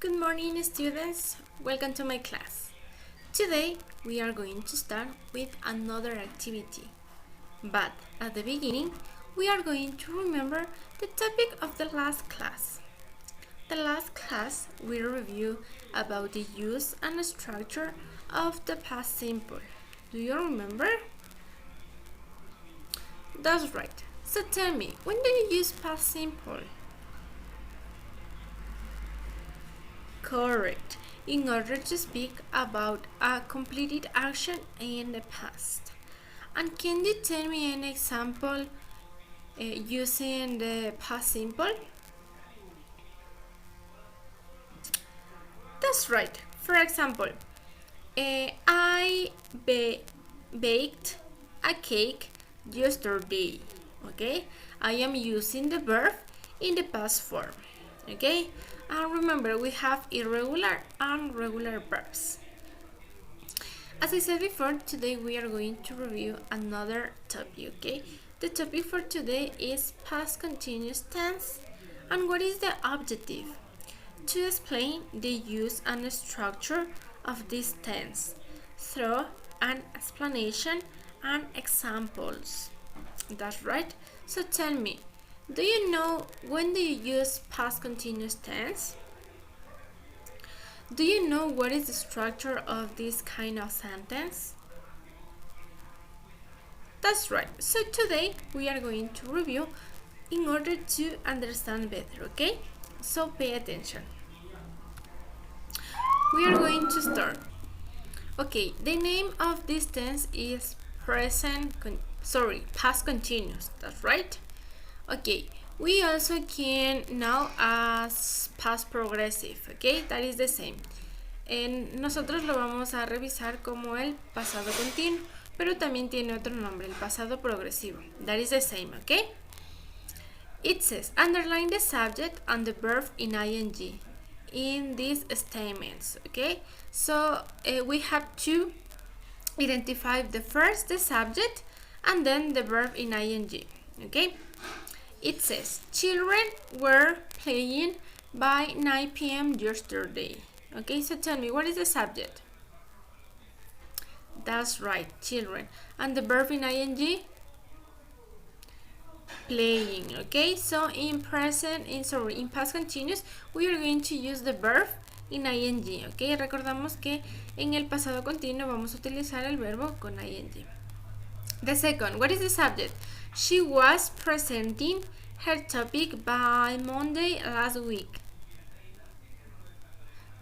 Good morning, students. Welcome to my class. Today we are going to start with another activity. But at the beginning, we are going to remember the topic of the last class. The last class we reviewed about the use and structure of the past simple. Do you remember? That's right. So tell me, when do you use past simple? Correct. In order to speak about a completed action in the past. And can you tell me an example using the past simple? That's right. For example, I baked a cake yesterday. Okay, I am using the verb in the past form. Okay, and remember we have irregular and regular verbs. As I said before, today we are going to review another topic. Okay, the topic for today is past continuous tense. And what is the objective? To explain the use and structure of this tense through an explanation and examples. That's right. So tell me, do you know when do you use past continuous tense? Do you know what is the structure of this kind of sentence? That's right. So today we are going to review in order to understand better, okay? So pay attention. We are going to start. Okay, the name of this tense is past continuous. That's right. Okay, we also can know as past progressive. Okay, that is the same. Nosotros lo vamos a revisar como el pasado continuo, pero también tiene otro nombre, el pasado progresivo. That is the same. Okay. It says underline the subject and the verb in ing in these statements. Okay, so we have to identify the subject and then the verb in ing. Okay, it says children were playing by 9 p.m. yesterday. Okay, so tell me, what is the subject? That's right, children. And the verb in ing? Playing. Okay, so in past continuous we are going to use the verb in ing. Okay, recordamos que en el pasado continuo vamos a utilizar el verbo con ing. The second, what is the subject? She was presenting her topic by Monday last week.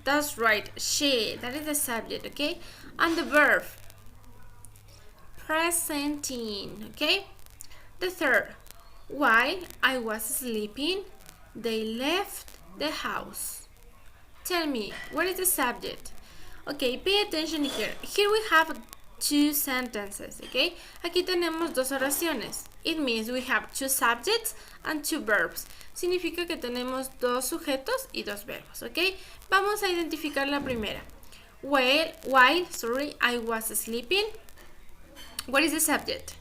That's right, she, that is the subject. Okay, and the verb presenting. Okay, the third, while I was sleeping, they left the house. Tell me, what is the subject? Okay, pay attention here. Here we have two sentences, okay? Aquí tenemos dos oraciones. It means we have two subjects and two verbs. Significa que tenemos dos sujetos y dos verbos, okay? Vamos a identificar la primera. While I was sleeping. What is the subject?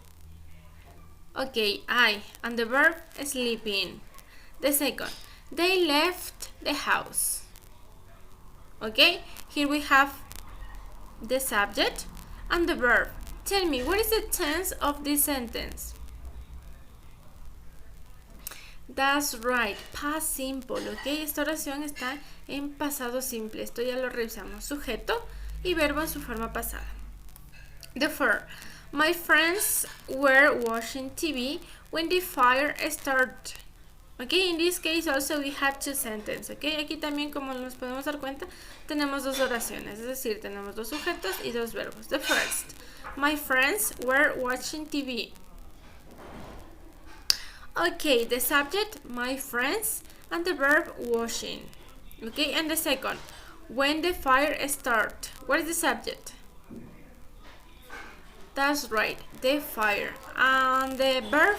Okay, I, and the verb sleeping. The second, they left the house. Okay, here we have the subject and the verb. Tell me, what is the tense of this sentence? That's right, past simple. Okay, esta oración está en pasado simple. Esto ya lo revisamos. Sujeto y verbo en su forma pasada. The first, my friends were watching TV when the fire started. Okay, in this case also we have two sentences. Okay, aquí también, como nos podemos dar cuenta, tenemos dos oraciones, es decir, tenemos dos sujetos y dos verbos. The first, my friends were watching TV. Okay, the subject, my friends, and the verb watching. Okay, and the second, when the fire started. What is the subject? That's right, the fire. And the verb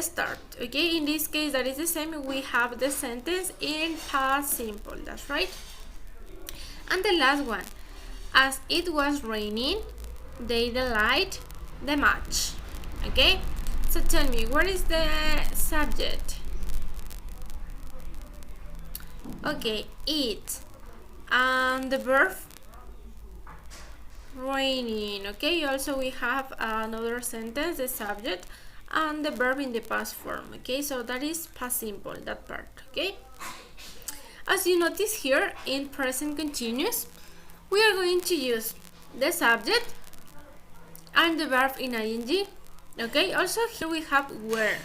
start. Okay, in this case that is the same. We have the sentence in past simple. That's right. And the last one, as it was raining, they light the match. Okay, so tell me, what is the subject? Okay, it. And the verb raining. Okay, also we have another sentence, the subject and the verb in the past form. Okay, so that is past simple, that part. Okay, as you notice here in present continuous, we are going to use the subject and the verb in ing. Okay, also here we have where.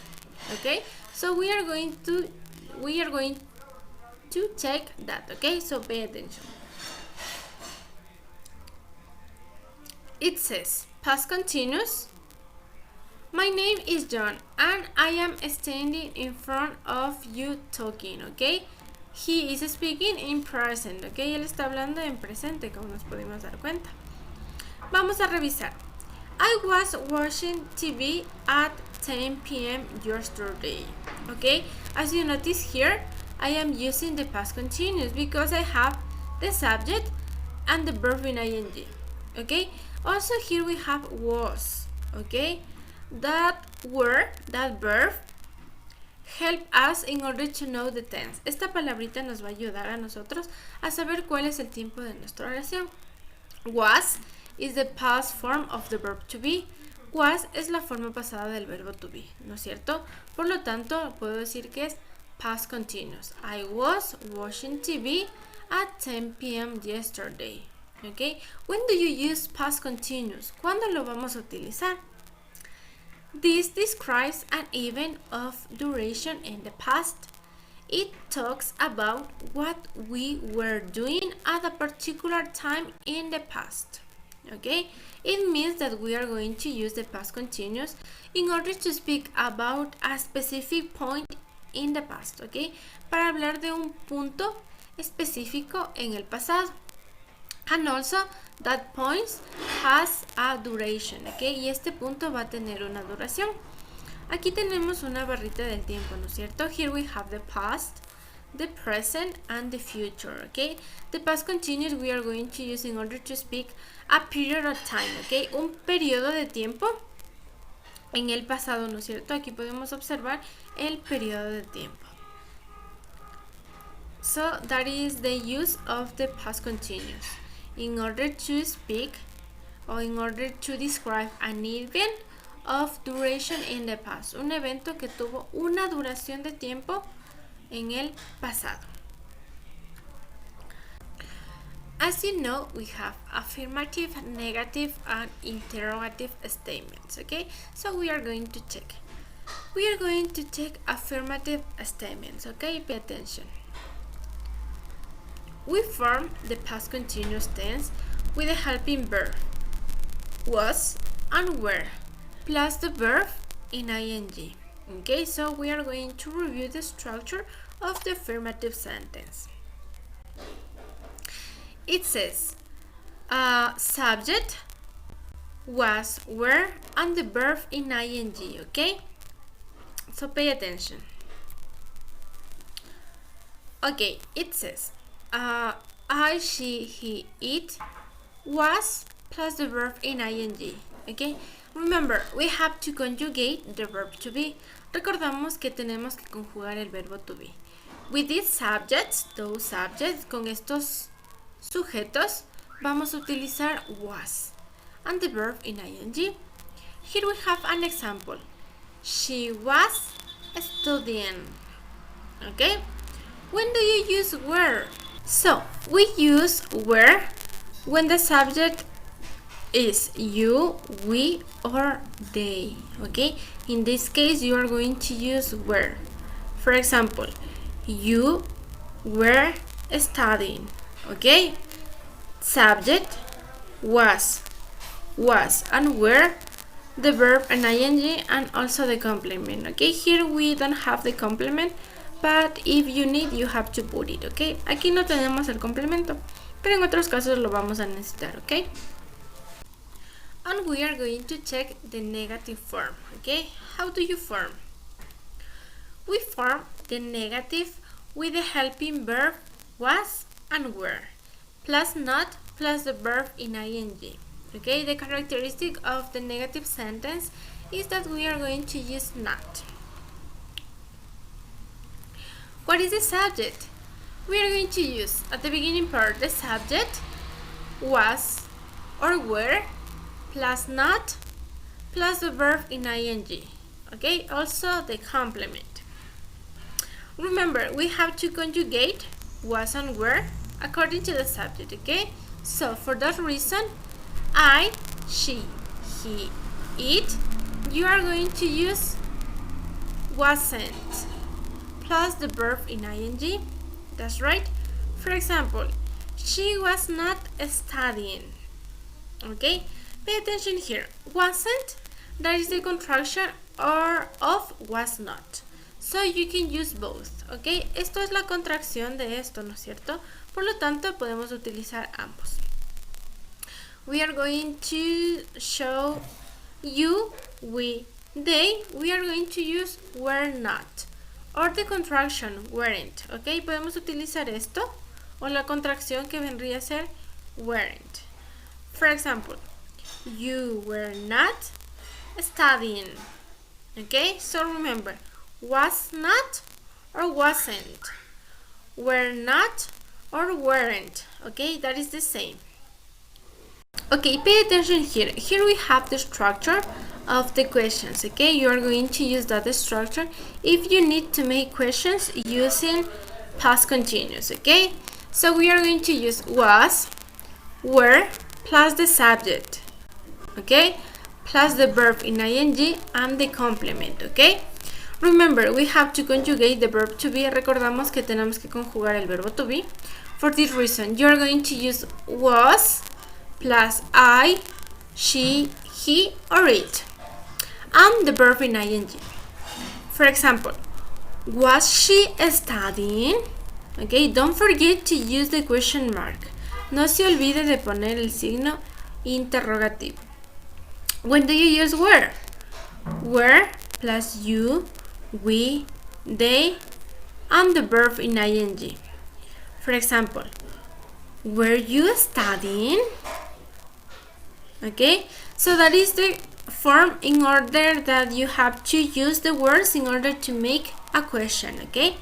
Okay, so we are going to check that. Okay, so pay attention. It says past continuous. My name is John and I am standing in front of you talking. Okay, he is speaking in present. Okay, él está hablando en presente, como nos pudimos dar cuenta. Vamos a revisar. I was watching TV at 10 p.m. yesterday. Okay, as you notice here, I am using the past continuous because I have the subject and the verb in ing. Okay, also here we have was. Okay, that word, that verb help us in order to know the tense. Esta palabrita nos va a ayudar a nosotros a saber cuál es el tiempo de nuestra oración. Was is the past form of the verb to be. Was es la forma pasada del verbo to be, ¿no es cierto? Por lo tanto, puedo decir que es past continuous. I was watching TV at 10 p.m. yesterday. Okay? When do you use past continuous? ¿Cuándo lo vamos a utilizar? This describes an event of duration in the past. It talks about what we were doing at a particular time in the past. Okay? It means that we are going to use the past continuous in order to speak about a specific point in the past. Okay? Para hablar de un punto específico en el pasado. And also that point has a duration, okay? Y este punto va a tener una duración. Aquí tenemos una barrita del tiempo, ¿no es cierto? Here we have the past, the present, and the future, okay? The past continuous we are going to use in order to speak a period of time, okay? Un periodo de tiempo en el pasado, ¿no es cierto? Aquí podemos observar el periodo de tiempo. So that is the use of the past continuous. In order to speak or in order to describe an event of duration in the past. Un evento que tuvo una duración de tiempo en el pasado. As you know, we have affirmative, negative, and interrogative statements. Okay, so we are going to check. We are going to check affirmative statements. Okay, pay attention. We form the past continuous tense with the helping verb was and were plus the verb in ing. Okay, so we are going to review the structure of the affirmative sentence. It says subject, was, were, and the verb in ing. Okay, so pay attention. Okay, it says I, she, he, it, was plus the verb in ing. Okay, remember we have to conjugate the verb to be. Recordamos que tenemos que conjugar el verbo to be. With these subjects, those subjects, con estos sujetos, vamos a utilizar was and the verb in ing. Here we have an example. She was studying. Okay, when do you use were? So, we use were when the subject is you, we, or they. Okay? In this case, you are going to use were. For example, you were studying. Okay? Subject was, and were, the verb and ing, and also the complement. Okay? Here we don't have the complement, but if you need, you have to put it, okay? Aquí no tenemos el complemento, pero en otros casos lo vamos a necesitar, okay? And we are going to check the negative form, okay? How do you form? We form the negative with the helping verb was and were, plus not, plus the verb in ing, okay? The characteristic of the negative sentence is that we are going to use not. What is the subject? we are going to use at the beginning part the subject, was or were, plus not, plus the verb in ing. Okay, also the complement. Remember, we have to conjugate was and were according to the subject. Okay, so for that reason, I, she, he, it, you are going to use wasn't plus the verb in ing. That's right. For example, she was not studying. Okay, pay attention here. Wasn't, that is the contraction or of was not. So you can use both. Okay, esto es la contracción de esto, ¿no es cierto? Por lo tanto, podemos utilizar ambos. We are going to show you, we, they. We are going to use were not or the contraction weren't. Ok, podemos utilizar esto o la contracción que vendría a ser weren't. For example, you were not studying. Ok, so remember, was not or wasn't, were not or weren't. Ok, that is the same. Okay, pay attention here. Here we have the structure of the questions. Okay, you are going to use that structure if you need to make questions using past continuous. Okay, so we are going to use was, were, plus the subject. Okay, plus the verb in ing and the complement. Okay, remember, we have to conjugate the verb to be. Recordamos que tenemos que conjugar el verbo to be. For this reason, you are going to use was plus I, she, he, or it, and the verb in ing. For example, was she studying? Okay, don't forget to use the question mark. No se olvide de poner el signo interrogativo. When do you use were? Were plus you, we, they, and the verb in ing. For example, were you studying? Okay, so that is the form in order that you have to use the words in order to make a question. Okay,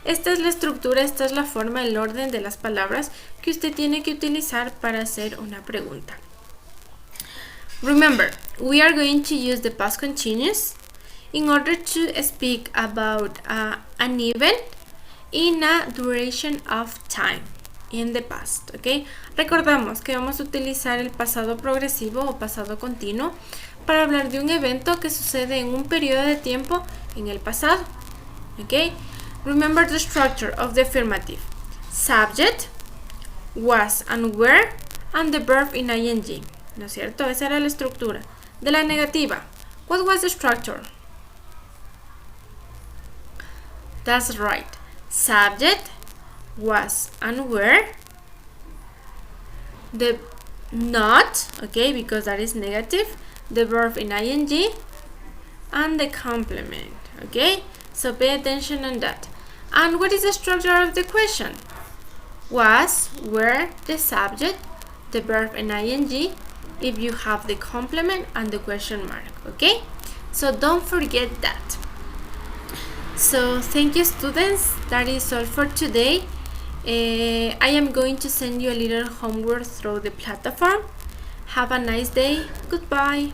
esta es la estructura, esta es la forma, el orden de las palabras que usted tiene que utilizar para hacer una pregunta. Remember, we are going to use the past continuous in order to speak about an event in a duration of time in the past. Okay, recordamos que vamos a utilizar el pasado progresivo o pasado continuo para hablar de un evento que sucede en un periodo de tiempo en el pasado. Okay, remember the structure of the affirmative: subject, was and were, and the verb in ing. ¿No es cierto? Esa era la estructura. De la negativa, what was the structure? That's right. Subject, was and were, the not, okay, because that is negative, the verb in ing, and the complement. Okay, so pay attention on that. And what is the structure of the question? Was, were, the subject, the verb in ing, if you have the complement and the question mark. Okay, so don't forget that. So thank you, students. That is all for today. I am going to send you a little homework through the platform. Have a nice day. Goodbye.